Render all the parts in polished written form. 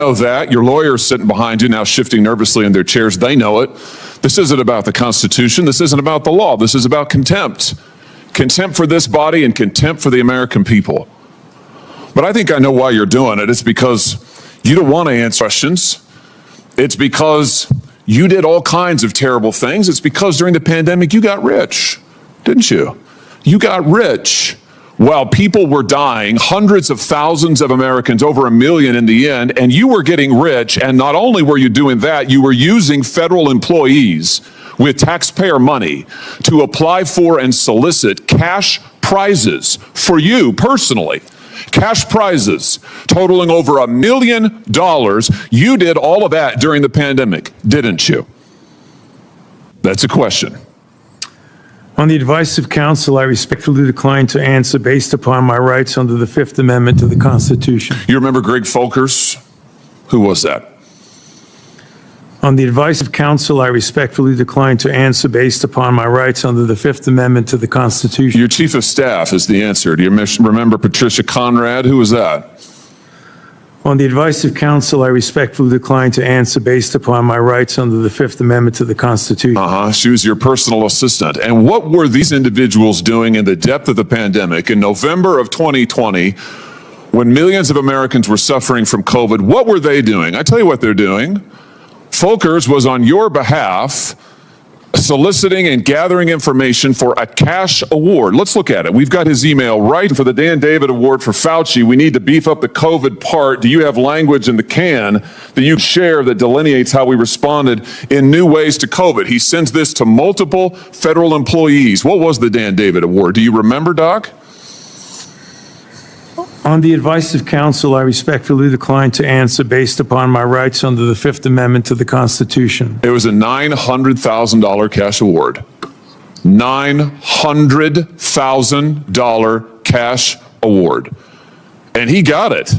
know that. Your lawyers sitting behind you now shifting nervously in their chairs. They know it. This isn't about the Constitution. This isn't about the law. This is about contempt. Contempt for this body and contempt for the American people. But I think I know why you're doing it. It's because you don't want to answer questions. It's because you did all kinds of terrible things. It's because during the pandemic you got rich, didn't you? You got rich while people were dying, hundreds of thousands of Americans, over 1 million in the end, and you were getting rich. And not only were you doing that, you were using federal employees with taxpayer money to apply for and solicit cash prizes for you personally. Cash prizes totaling over $1 million. You did all of that during the pandemic, didn't you? That's a question. On the advice of counsel, I respectfully decline to answer based upon my rights under the Fifth Amendment to the Constitution. You remember Greg Folkers? Who was that? On the advice of counsel, I respectfully decline to answer based upon my rights under the Fifth Amendment to the Constitution. Your chief of staff is the answer. Do you remember Patricia Conrad? Who was that? On the advice of counsel, I respectfully decline to answer based upon my rights under the Fifth Amendment to the Constitution. She was your personal assistant. And what were these individuals doing in the depth of the pandemic in November of 2020 when millions of Americans were suffering from COVID? What were they doing? I tell you what they're doing. Folkers was on your behalf soliciting and gathering information for a cash award. Let's look at it. We've got his email right for the Dan David Award for Fauci. We need to beef up the COVID part. Do you have language in the can that you share that delineates how we responded in new ways to COVID? He sends this to multiple federal employees. What was the Dan David Award? Do you remember, Doc? On the advice of counsel, I respectfully decline to answer based upon my rights under the Fifth Amendment to the Constitution. It was a $900,000 cash award. $900,000 cash award. And he got it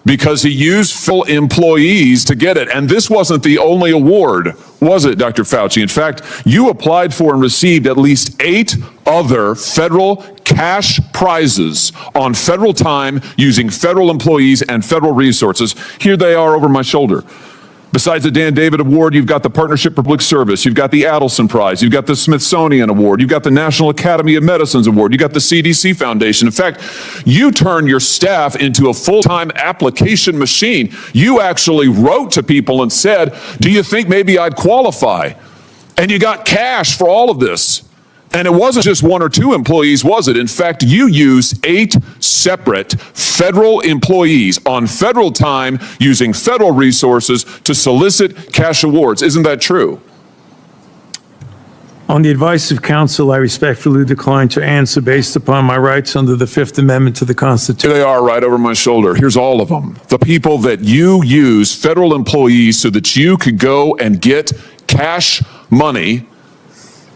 because he used full employees to get it. And this wasn't the only award, was it, Dr. Fauci? In fact, you applied for and received at least 8 other federal cash prizes on federal time using federal employees and federal resources. Here they are over my shoulder. Besides the Dan David Award, you've got the Partnership for Public Service, you've got the Adelson Prize, you've got the Smithsonian Award, you've got the National Academy of Medicine's Award, you've got the CDC Foundation. In fact, you turned your staff into a full-time application machine. You actually wrote to people and said, do you think maybe I'd qualify? And you got cash for all of this. And it wasn't just 1 or 2 employees, was it? In fact, you used 8 separate federal employees on federal time using federal resources to solicit cash awards. Isn't that true? On the advice of counsel, I respectfully decline to answer based upon my rights under the Fifth Amendment to the Constitution. Here they are right over my shoulder. Here's all of them. The people that you use, federal employees, so that you could go and get cash money.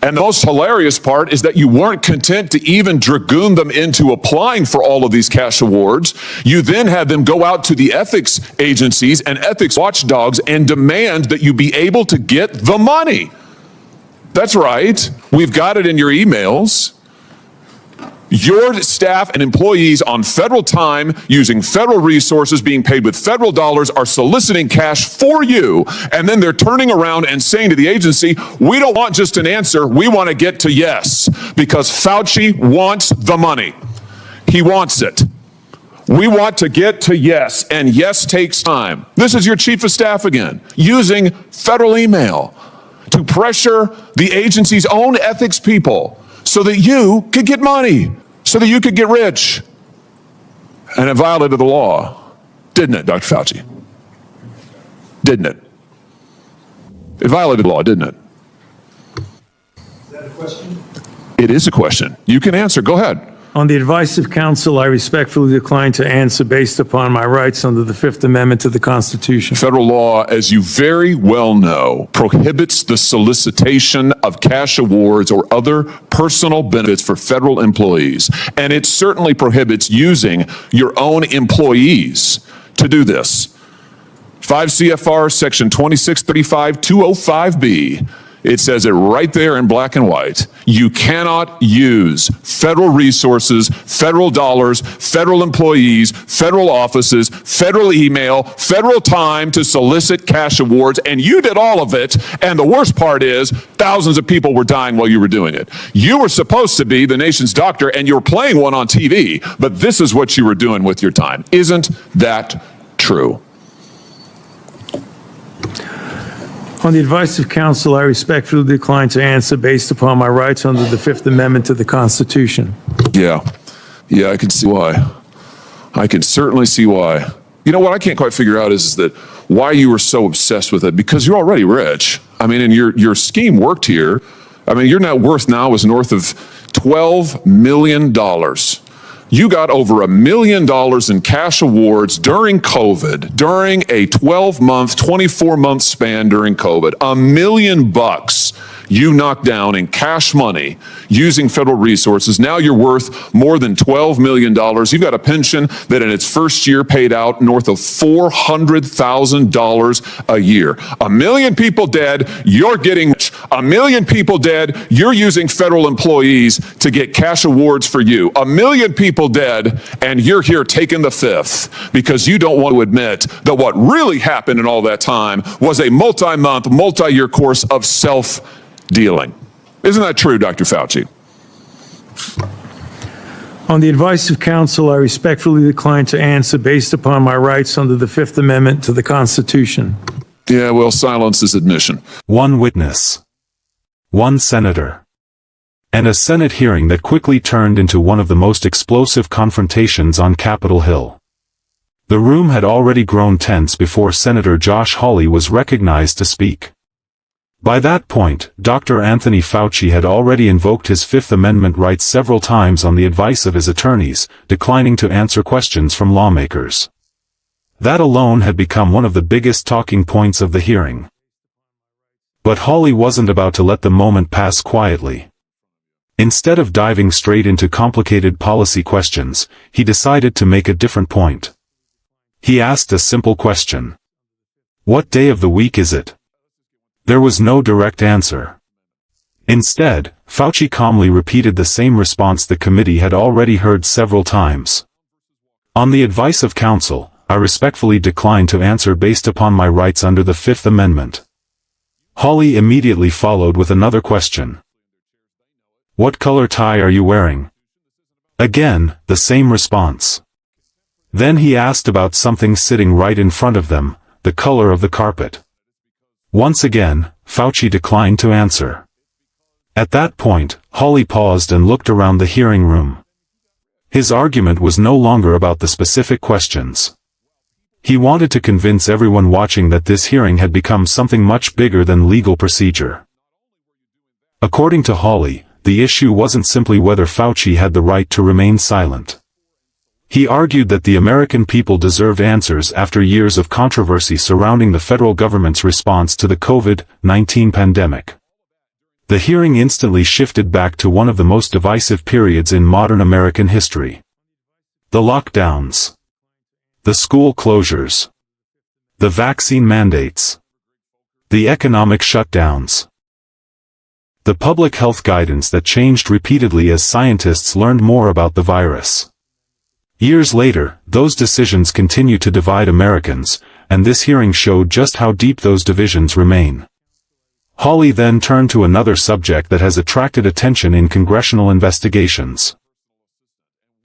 And the most hilarious part is that you weren't content to even dragoon them into applying for all of these cash awards. You then had them go out to the ethics agencies and ethics watchdogs and demand that you be able to get the money. That's right. We've got it in your emails. Your staff and employees on federal time, using federal resources, being paid with federal dollars, are soliciting cash for you. And then they're turning around and saying to the agency, we don't want just an answer, we want to get to yes. Because Fauci wants the money. He wants it. We want to get to yes, and yes takes time. This is your chief of staff again, using federal email to pressure the agency's own ethics people so that you could get money, so that you could get rich. And it violated the law, didn't it, Dr. Fauci? Didn't it? It violated the law, didn't it? Is that a question? It is a question. You can answer. Go ahead. On the advice of counsel, I respectfully decline to answer based upon my rights under the Fifth Amendment to the Constitution. Federal law, as you very well know, prohibits the solicitation of cash awards or other personal benefits for federal employees. And it certainly prohibits using your own employees to do this. 5 CFR section 2635 205B It says it right there in black and white. You cannot use federal resources, federal dollars, federal employees, federal offices, federal email, federal time to solicit cash awards, and you did all of it. And the worst part is thousands of people were dying while you were doing it. You were supposed to be the nation's doctor, and you were playing one on TV, but this is what you were doing with your time. Isn't that true? On the advice of counsel, I respectfully decline to answer based upon my rights under the Fifth Amendment to the Constitution. Yeah, I can see why. I can certainly see why. You know what I can't quite figure out is that why you were so obsessed with it, because you're already rich. I mean, and your scheme worked here. I mean, your net worth now is north of $12 million. You got over $1 million in cash awards during COVID, during a 12-month, 24-month span during COVID. $1 million you knocked down in cash money using federal resources. Now you're worth more than $12 million. You've got a pension that in its first year paid out north of $400,000 a year. 1 million people dead, you're getting rich. 1 million people dead, you're using federal employees to get cash awards for you. 1 million people dead, and you're here taking the fifth because you don't want to admit that what really happened in all that time was a multi-month, multi-year course of self-dealing. Isn't that true, Dr. Fauci? On the advice of counsel, I respectfully decline to answer based upon my rights under the Fifth Amendment to the Constitution. Yeah, well, silence is admission. One witness, one senator, and a Senate hearing that quickly turned into one of the most explosive confrontations on Capitol Hill. The room had already grown tense before Senator Josh Hawley was recognized to speak. By that point, Dr. Anthony Fauci had already invoked his Fifth Amendment rights several times on the advice of his attorneys, declining to answer questions from lawmakers. That alone had become one of the biggest talking points of the hearing. But Hawley wasn't about to let the moment pass quietly. Instead of diving straight into complicated policy questions, he decided to make a different point. He asked a simple question. What day of the week is it? There was no direct answer. Instead, Fauci calmly repeated the same response the committee had already heard several times. On the advice of counsel, I respectfully decline to answer based upon my rights under the Fifth Amendment. Hawley immediately followed with another question. What color tie are you wearing? Again, the same response. Then he asked about something sitting right in front of them, the color of the carpet. Once again, Fauci declined to answer. At that point, Hawley paused and looked around the hearing room. His argument was no longer about the specific questions. He wanted to convince everyone watching that this hearing had become something much bigger than legal procedure. According to Hawley, the issue wasn't simply whether Fauci had the right to remain silent. He argued that the American people deserved answers after years of controversy surrounding the federal government's response to the COVID-19 pandemic. The hearing instantly shifted back to one of the most divisive periods in modern American history. The lockdowns, the school closures, the vaccine mandates, the economic shutdowns, the public health guidance that changed repeatedly as scientists learned more about the virus. Years later, those decisions continue to divide Americans, and this hearing showed just how deep those divisions remain. Hawley then turned to another subject that has attracted attention in congressional investigations.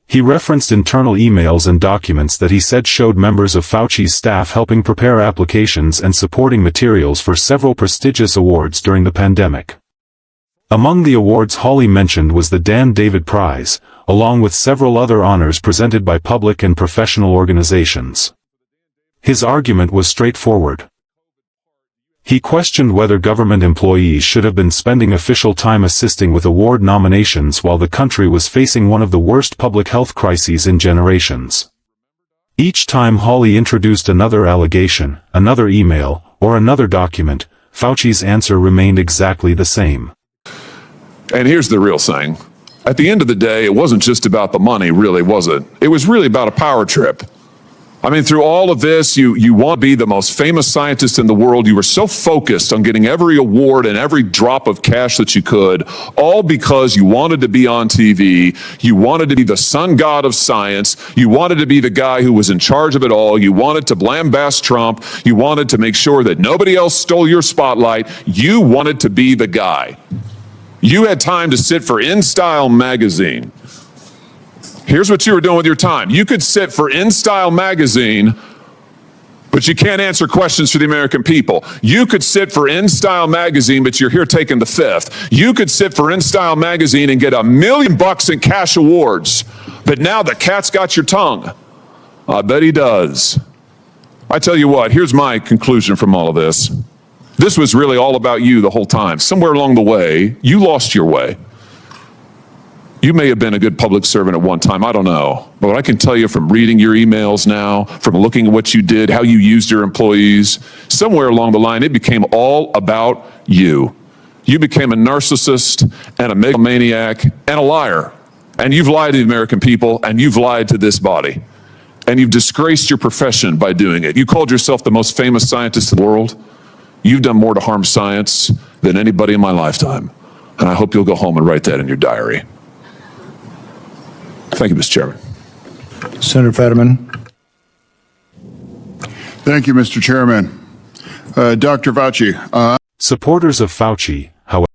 He referenced internal emails and documents that he said showed members of Fauci's staff helping prepare applications and supporting materials for several prestigious awards during the pandemic. Among the awards Hawley mentioned was the Dan David Prize, along with several other honors presented by public and professional organizations. His argument was straightforward. He questioned whether government employees should have been spending official time assisting with award nominations while the country was facing one of the worst public health crises in generations. Each time Hawley introduced another allegation, another email, or another document, Fauci's answer remained exactly the same. And here's the real thing. At the end of the day, it wasn't just about the money, really, was it? It was really about a power trip. I mean, through all of this, you want to be the most famous scientist in the world. You were so focused on getting every award and every drop of cash that you could, all because you wanted to be on TV. You wanted to be the sun god of science. You wanted to be the guy who was in charge of it all. You wanted to lambast Trump. You wanted to make sure that nobody else stole your spotlight. You wanted to be the guy. You had time to sit for InStyle magazine. Here's what you were doing with your time. You could sit for InStyle magazine, but you can't answer questions for the American people. You could sit for InStyle magazine, but you're here taking the fifth. You could sit for InStyle magazine and get $1 million in cash awards, but now the cat's got your tongue. I bet he does. I tell you what, here's my conclusion from all of this. This was really all about you the whole time. Somewhere along the way, you lost your way. You may have been a good public servant at one time, I don't know. But what I can tell you from reading your emails now, from looking at what you did, how you used your employees, somewhere along the line, it became all about you. You became a narcissist and a megalomaniac and a liar. And you've lied to the American people, and you've lied to this body. And you've disgraced your profession by doing it. You called yourself the most famous scientist in the world. You've done more to harm science than anybody in my lifetime. And I hope you'll go home and write that in your diary. Thank you, Mr. Chairman. Senator Fetterman. Thank you, Mr. Chairman. Dr. Fauci. Supporters of Fauci, however,